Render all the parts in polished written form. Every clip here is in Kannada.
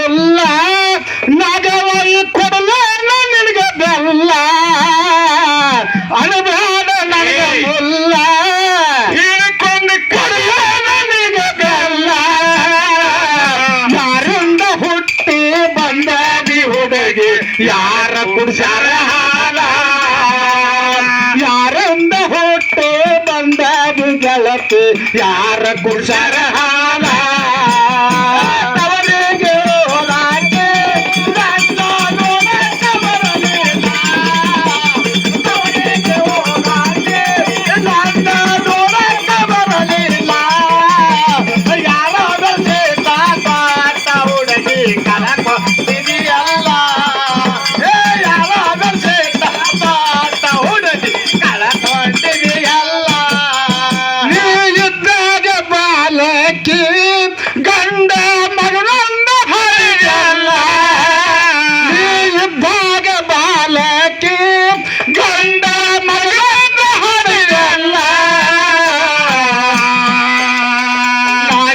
ಮುಲ್ಲ ನಗವಾಗಿ ಕೊಡಲ ನಿನಗೆ ಬೆಲ್ಲ ಅಣಬೇಡ ನನಗೆ ಮುಲ್ಲ ಹಿಡ್ಕೊಂಡು ಕೊಡಲ ನಿನಗೆ ಬೆಲ್ಲ ಯಾರಿಂದ ಹುಟ್ಟಿ ಬಂದಾಗಿ ಹುಡುಗಿ ಯಾರ ಕುಡ್ಸಾರ ಹಾಲ ಯಾರಿಂದ ಹುಟ್ಟಿ ಬಂದಾಗಿ ಗೆಳತಿ ಯಾರ ಕುಡ್ಸಾರ ಹಾಲ ಗಂಡ ಮಗನೊಂದು ಹರಿಯಲ್ಲ ನೀ ಇದ್ದಾಗ ಬಾಲಕಿ ಗಂಡ ಮಗನೊಂದು ಹರಿಯಲ್ಲ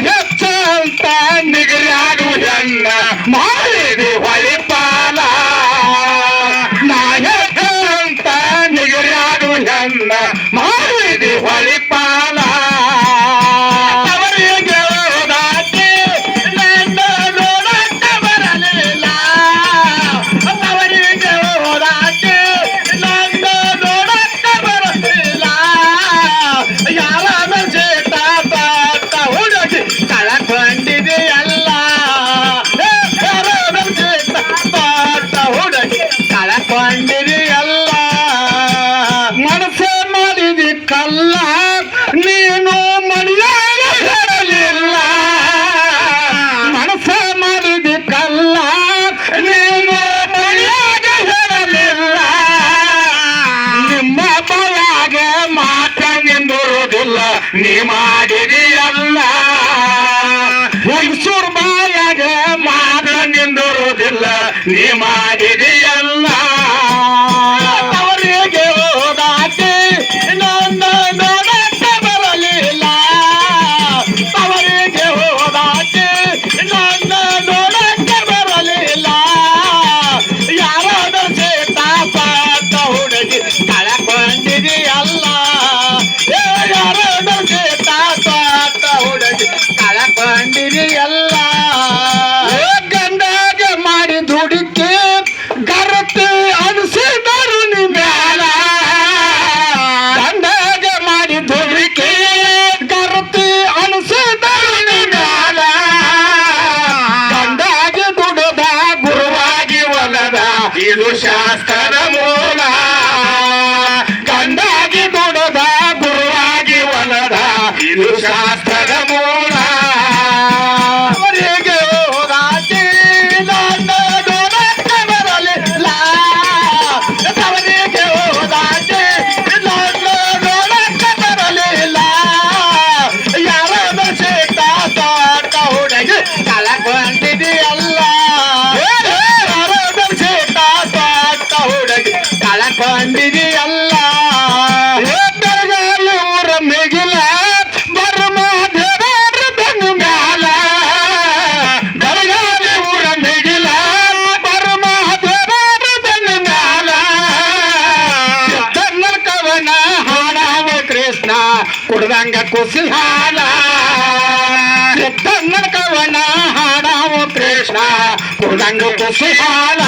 ಹೆಚ್ಚಂತ ನಿಗರಾಡು ಹೆಣ್ಣ ಮಾಡಿದಿ ಹೊಳಿಪಾಲ ನಾ ಹೆಚ್ಚಂತ ನಿಗರಾಡು ಹೆಣ್ಣ ಮಾಡಿದಿ ಹೊಳಿಪಾಲ ಮನಸ್ಸೆ ಮಾಡಿದಿ ಕಲ್ಲ ನೀನು ಮನೆಯಾಗ ಹೇಳಲಿಲ್ಲ ಮನಸ್ಸೆ ಮಾಡಿದಿ ಕಲ್ಲ ನೀನು ಮನೆಯಾಗ ಹೇಳಲಿಲ್ಲ ನಿಮ್ಮ ಬಾಯಾಗ ಮಾತ ನಿಂದಿರುವುದಿಲ್ಲ ನೀ ಮಾಡಿದೆಯಲ್ಲ ಹುಡುಸೂರ್ ಬಾಯಾಗ ಮಾತ ನಿಂದಿರುವುದಿಲ್ಲ ನೀ ಮಾಡಿದೆಯಲ್ಲ ಗಂಡಾಗ ಮಾಡಿ ದುಡಿಕೆ ಗರತಿ ಅನಿಸಿದರು ನಿಮ್ಯಾಲ ಗಂಡಾಗ ಮಾಡಿ ದುಡಿಕೆ ಗರತಿ ಅನಿಸಿದರು ನಿಮ್ಯಾಲ ಗಂಡಾಗಿ ದುಡದ ಗುರುವಾಗಿ ಒಲದ ಇದು ಶಾಸ್ತ್ರದ ಮೂಲ ಗಂಡಾಗಿ ದುಡದ ಗುರುವಾಗಿ ಒಲದ ಇದು ಶಾಸ್ತ್ರದ ಮೂಲ ಕಳಕೊಂಡಿದೆಯಲ್ಲ ಬೆಳಗಾಲಿ ಊರ ಮಿಗಿಲ ಬರ್ಮ ದೇವರ ಬೆನ್ನು ಮ್ಯಾಲ ಬೆಳಗಾಲಿ ಊರ ಮಿಗಿಲ ಬರ್ಮ ದೇವರ ಬೆನ್ನು ಮ್ಯಾಲ ಕನ್ನಡ ಕವನ ಹಾಡಾವ ಕೃಷ್ಣ ಕುಡ್ದಂಗ ಕುಸಿ ಹಾಲ ಕನ್ನಡ ಕವನ ಹಾಡಾವ ಕೃಷ್ಣ ಕುಡ್ದಂಗ ಕುಸಿ ಹಾಲ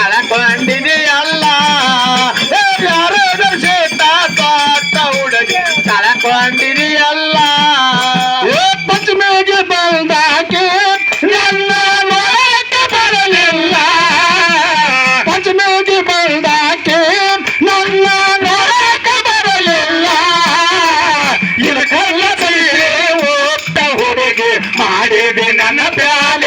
ಕಳಕೊಂಡಿದೆಯಲ್ಲ ಯಾರೋ ದರ್ಶಿತ ಹುಡುಗಿ ಕಳಕೊಂಡಿದೆಯಲ್ಲ ಪಂಚಮಿಗೆ ಬಂದಾಕೆ ನನ್ನ ನೋಡಕ್ಕೆ ಬರಲಿಲ್ಲ ಪಂಚಮಿಗೆ ಬಂದಾಕೆ ನನ್ನ ನೋಡಕ್ಕೆ ಬರಲಿಲ್ಲ ಇದಕ್ಕೆಲ್ಲ ಸರಿ ಓದ್ತ ಹುಡುಗಿ ಮಾಡಿದೆ ನನ್ನ ಪ್ಯಾಲೆ